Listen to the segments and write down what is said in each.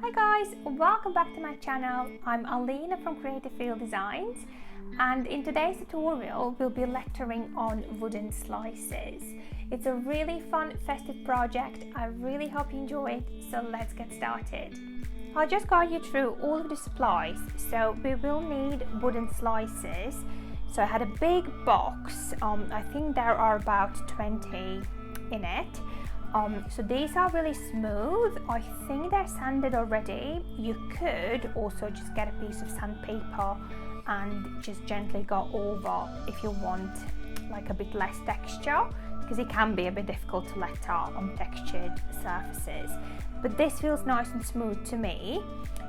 Hi guys, welcome back to my channel. I'm Alina from Creative Field Designs, and in today's tutorial we'll be lecturing on wooden slices. It's a really fun festive project. I really hope you enjoy it, so let's get started. I'll just guide you through all of the supplies. So we will need wooden slices. So I had a big box, I think there are about 20 in it. So these are really smooth. I think they're sanded already. You could also just get a piece of sandpaper and just gently go over if you want like a bit less texture, because it can be a bit difficult to let out on textured surfaces. But this feels nice and smooth to me.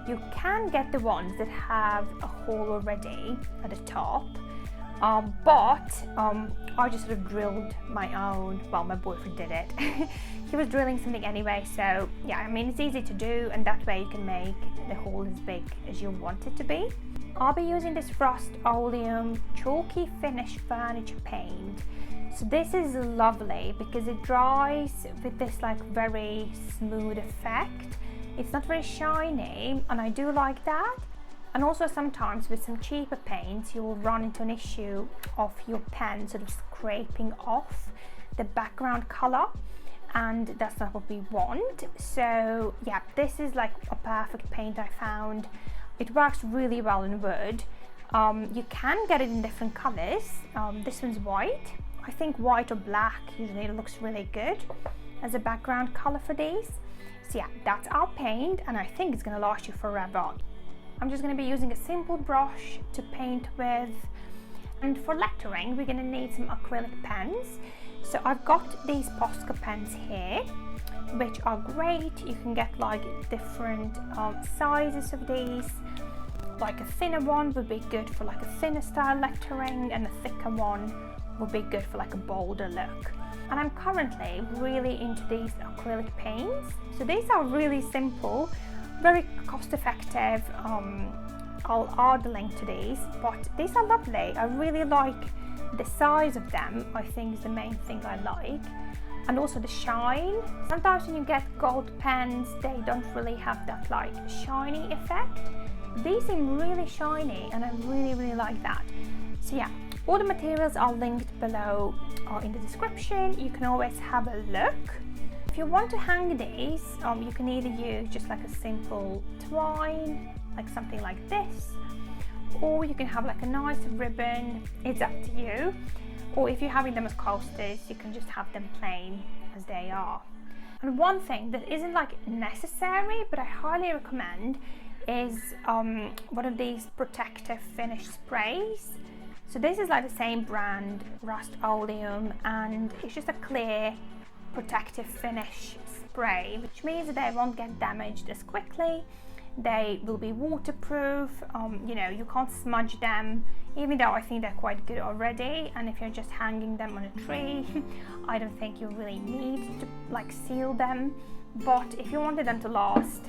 You can get the ones that have a hole already at the top. I just sort of drilled my own. Well, my boyfriend did it. He was drilling something anyway, so yeah, I mean, it's easy to do, and that way you can make the hole as big as you want it to be. I'll be using this Rust-Oleum Chalky Finish Furniture Paint. So this is lovely because it dries with this like very smooth effect. It's not very shiny, and I do like that. And also sometimes with some cheaper paints you'll run into an issue of your pen sort of scraping off the background color, and that's not what we want. So yeah, this is like a perfect paint I found. It works really well in wood. You can get it in different colors. This one's white. I think white or black usually looks really good as a background color for these. So yeah, that's our paint, and I think it's going to last you forever. I'm just going to be using a simple brush to paint with, and for lettering we're going to need some acrylic pens. So I've got these Posca pens here, which are great. You can get like different sizes of these. Like a thinner one would be good for like a thinner style lettering, and a thicker one would be good for like a bolder look. And I'm currently really into these acrylic paints. So these are really simple, very cost effective. I'll add the link to these, but these are lovely. I really like the size of them. I think is the main thing I like, and also the shine. Sometimes when you get gold pens, they don't really have that like shiny effect. These seem really shiny, and I really like that. So yeah, all the materials are linked below or in the description. You can always have a look. If you want to hang these, you can either use just like a simple twine, like something like this, or you can have like a nice ribbon. It's up to you. Or if you're having them as coasters, you can just have them plain as they are. And one thing that isn't like necessary, but I highly recommend, is one of these protective finish sprays. So this is like the same brand, Rust-Oleum, and it's just a clear protective finish spray, which means that they won't get damaged as quickly. They will be waterproof. You know, you can't smudge them, even though I think they're quite good already. And if you're just hanging them on a tree, I don't think you really need to like seal them. But if you wanted them to last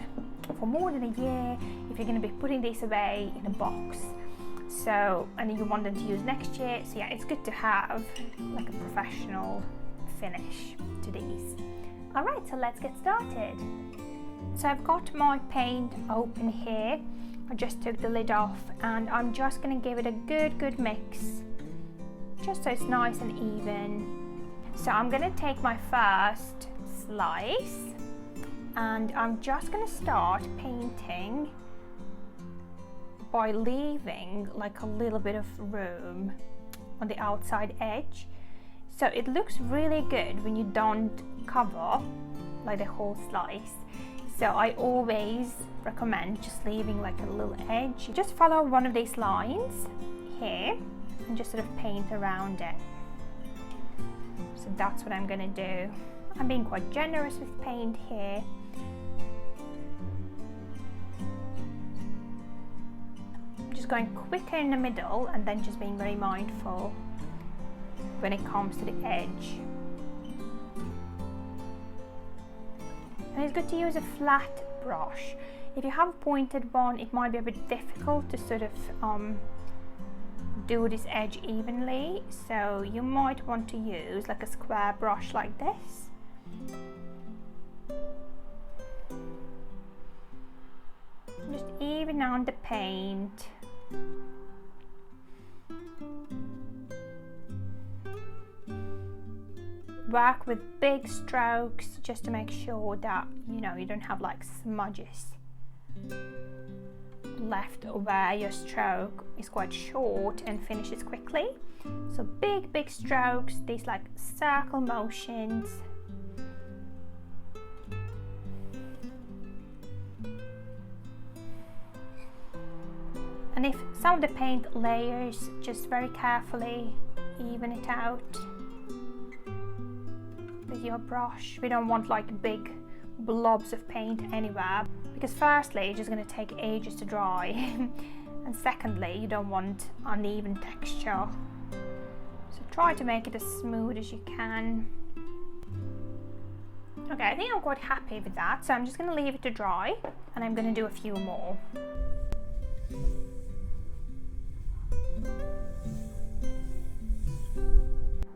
for more than a year, if you're going to be putting these away in a box, so, and you want them to use next year, so yeah, it's good to have like a professional finish to these. Alright, so let's get started. So I've got my paint open here. I just took the lid off, and I'm just going to give it a good mix, just so it's nice and even. So I'm going to take my first slice, and I'm just going to start painting by leaving like a little bit of room on the outside edge. So it looks really good when you don't cover like the whole slice. So I always recommend just leaving like a little edge. Just follow one of these lines here and just sort of paint around it. So that's what I'm gonna do. I'm being quite generous with paint here. I'm just going quicker in the middle, and then just being very mindful when it comes to the edge. And it's good to use a flat brush. If you have a pointed one, it might be a bit difficult to sort of do this edge evenly, so you might want to use like a square brush like this. pouring on the paint. Work with big strokes just to make sure that you don't have like smudges left where your stroke is quite short and finishes quickly. So big strokes, these like circle motions. And if some of the paint layers, just very carefully even it out with your brush. We don't want like big blobs of paint anywhere, because firstly it's just going to take ages to dry and secondly you don't want uneven texture. So try to make it as smooth as you can. Okay, I think I'm quite happy with that, so I'm just going to leave it to dry and I'm going to do a few more.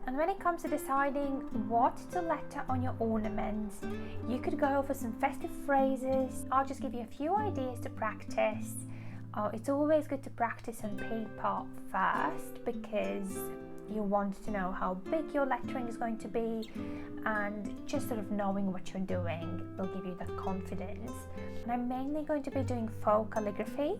And when it comes to deciding what to letter on your ornaments, you could go for some festive phrases. I'll just give you a few ideas to practice. It's always good to practice on paper first, because you want to know how big your lettering is going to be, and just sort of knowing what you're doing will give you that confidence. And I'm mainly going to be doing faux calligraphy.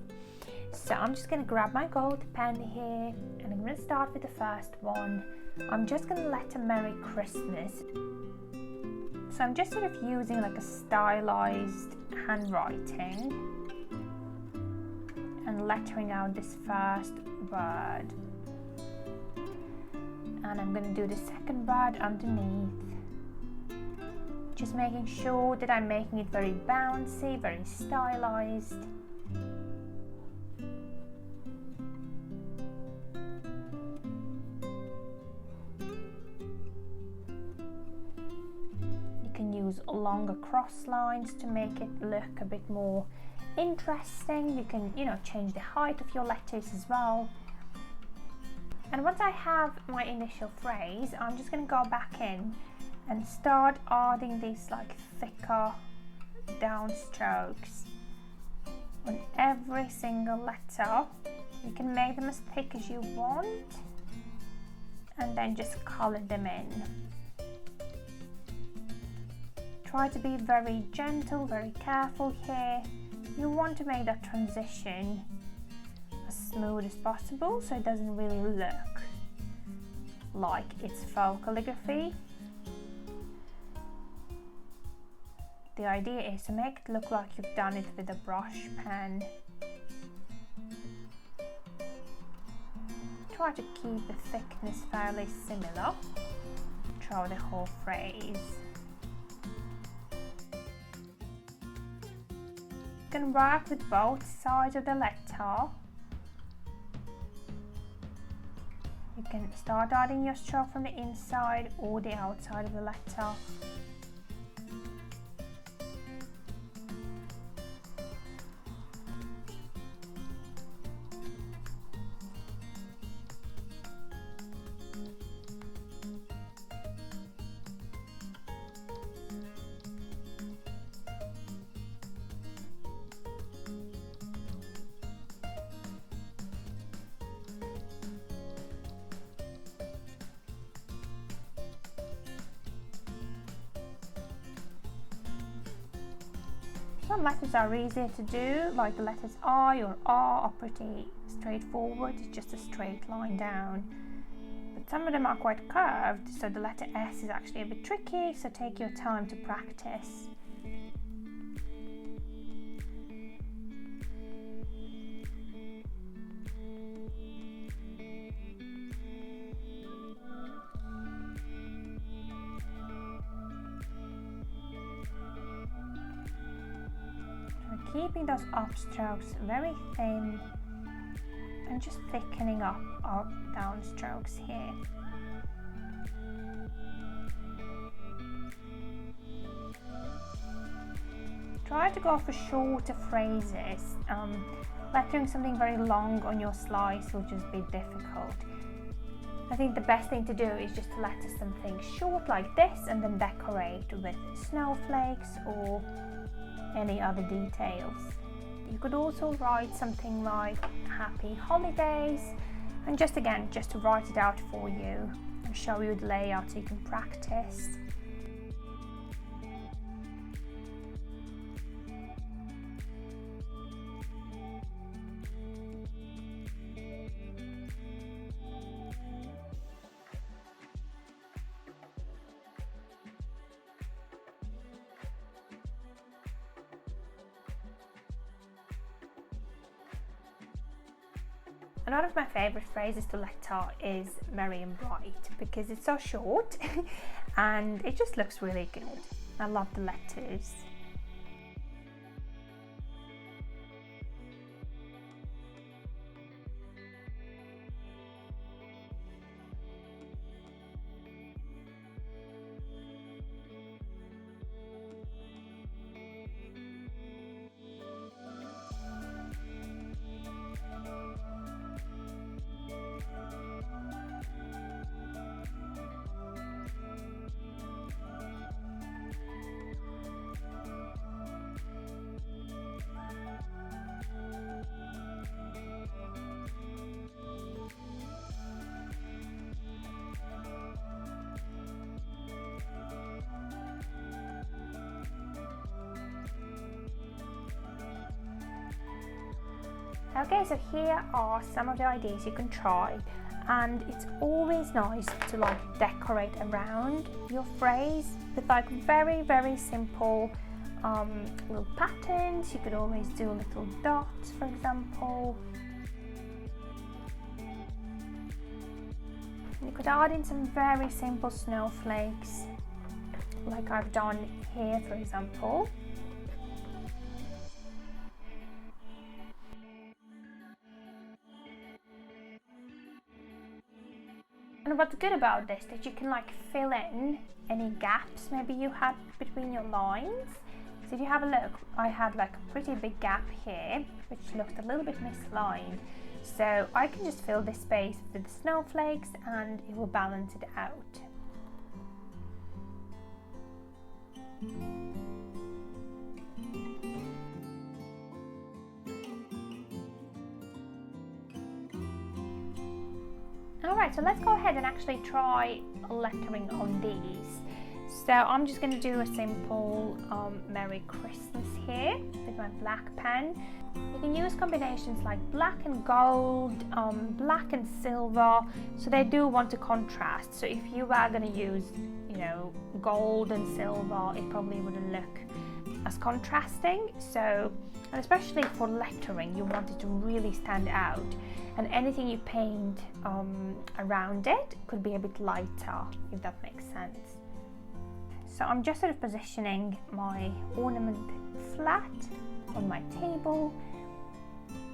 So I'm just going to grab my gold pen here and I'm going to start with the first one. I'm just going to letter Merry Christmas. So I'm just sort of using like a stylized handwriting and lettering out this first word. And I'm going to do the second word underneath. Just making sure that I'm making it very bouncy, very stylized. Use longer cross lines to make it look a bit more interesting. You can, change the height of your letters as well. And once I have my initial phrase, I'm just going to go back in and start adding these like thicker down strokes on every single letter. You can make them as thick as you want and then just color them in. Try to be very gentle, very careful here. You want to make that transition as smooth as possible so it doesn't really look like it's faux calligraphy. The idea is to make it look like you've done it with a brush pen. Try to keep the thickness fairly similar throughout the whole phrase. You can work with both sides of the letter. You can start adding your stroke from the inside or the outside of the letter. Some letters are easier to do, like the letters I or R are pretty straightforward, it's just a straight line down. But some of them are quite curved, so the letter S is actually a bit tricky, so take your time to practice. Keeping those upstrokes very thin and just thickening up our downstrokes here. Try to go for shorter phrases. Lettering something very long on your slice will just be difficult. I think the best thing to do is just to letter something short like this and then decorate with snowflakes or any other details. You could also write something like Happy Holidays, and just to write it out for you and show you the layout so you can practice. One of my favourite phrases to letter is merry and bright, because it's so short and it just looks really good. I love the letters. Okay, so here are some of the ideas you can try, and it's always nice to like decorate around your phrase with like very simple little patterns. You could always do little dots, for example. You could add in some very simple snowflakes, like I've done here, for example. And what's good about this, that you can like fill in any gaps maybe you have between your lines. So if you have a look, I had like a pretty big gap here, which looked a little bit misaligned. So I can just fill this space with the snowflakes and it will balance it out. Alright, so let's go ahead and actually try lettering on these. So I'm just going to do a simple Merry Christmas here with my black pen. You can use combinations like black and gold, black and silver, so they do want to contrast. So if you are going to use, you know, gold and silver, it probably wouldn't look as contrasting. So, and especially for lettering, you want it to really stand out, and anything you paint around it could be a bit lighter, if that makes sense. So I'm just sort of positioning my ornament flat on my table,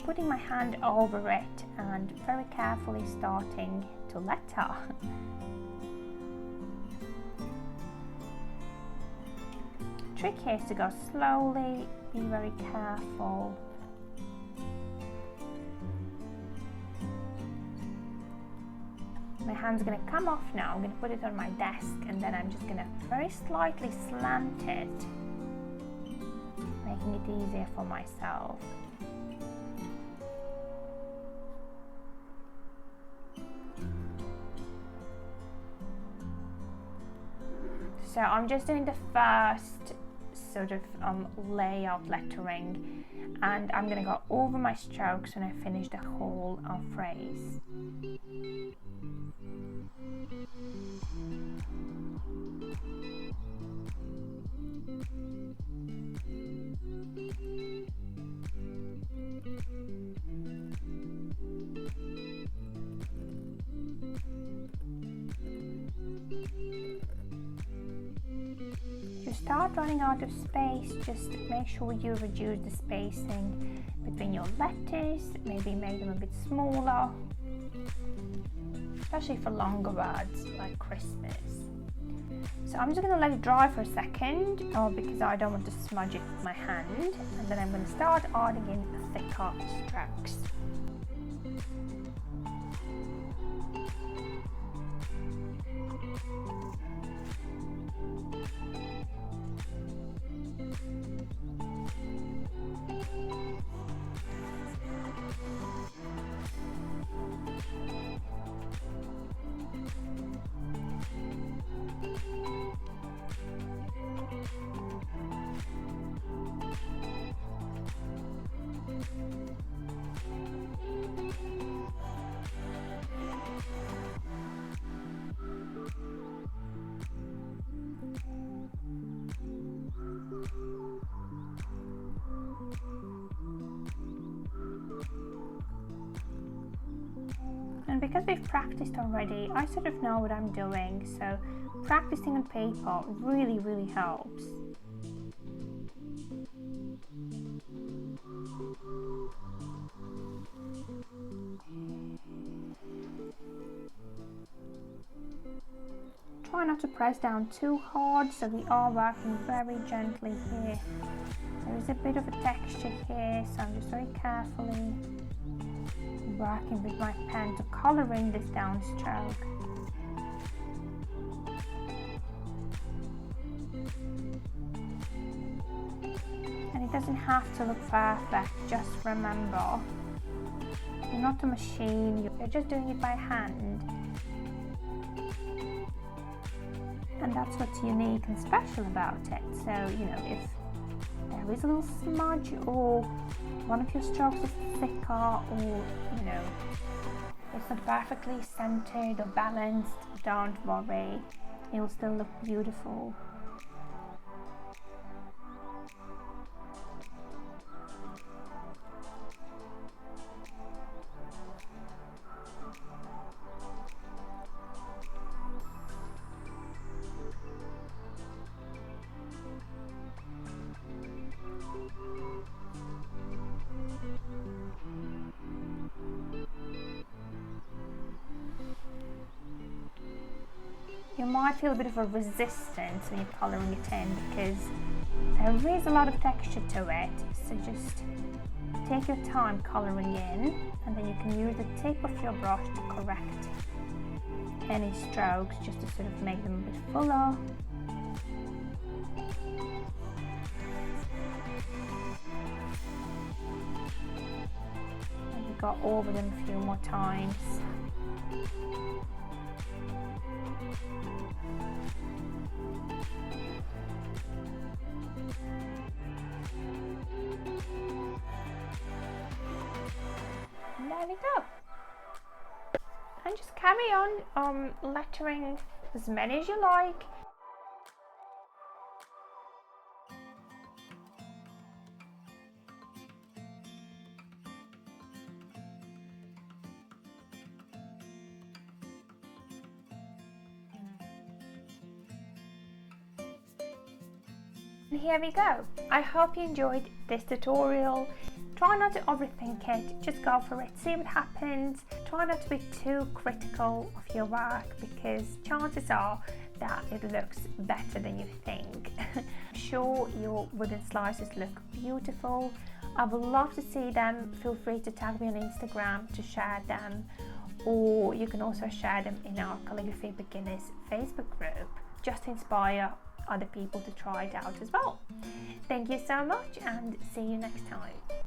putting my hand over it and very carefully starting to letter. Trick here is to go slowly, be very careful. My hand's going to come off now. I'm going to put it on my desk, and then I'm just going to very slightly slant it, making it easier for myself. So I'm just doing the first sort of layout lettering, and I'm going to go over my strokes when I finish the whole phrase. If you start running out of space, just make sure you reduce the spacing between your letters, maybe make them a bit smaller, especially for longer words like Christmas. So I'm just going to let it dry for a second because I don't want to smudge it with my hand, and then I'm going to start adding in thicker strokes. because we've practiced already, I sort of know what I'm doing, so practicing on paper really helps. Try not to press down too hard, so we are working very gently here. There is a bit of a texture here, so I'm just very carefully working with my pen to colour in this downstroke. And it doesn't have to look perfect, just remember, you're not a machine, you're just doing it by hand. And that's what's unique and special about it. So, you know, if there is a little smudge or one of your strokes is thicker, or, you know, it's not perfectly centered or balanced, don't worry, it will still look beautiful. You might feel a bit of a resistance when you're colouring it in because there is a lot of texture to it, so just take your time colouring in, and then you can use the tip of your brush to correct any strokes just to sort of make them a bit fuller. And we go over them a few more times. And there we go. And just carry on lettering as many as you like. And here we go. I hope you enjoyed this tutorial. Try not to overthink it, just go for it, see what happens. Try not to be too critical of your work because chances are that it looks better than you think. I'm sure your wooden slices look beautiful. I would love to see them. Feel free to tag me on Instagram to share them, or you can also share them in our Calligraphy Beginners Facebook group, just to inspire other people to try it out as well. Thank you so much, and see you next time.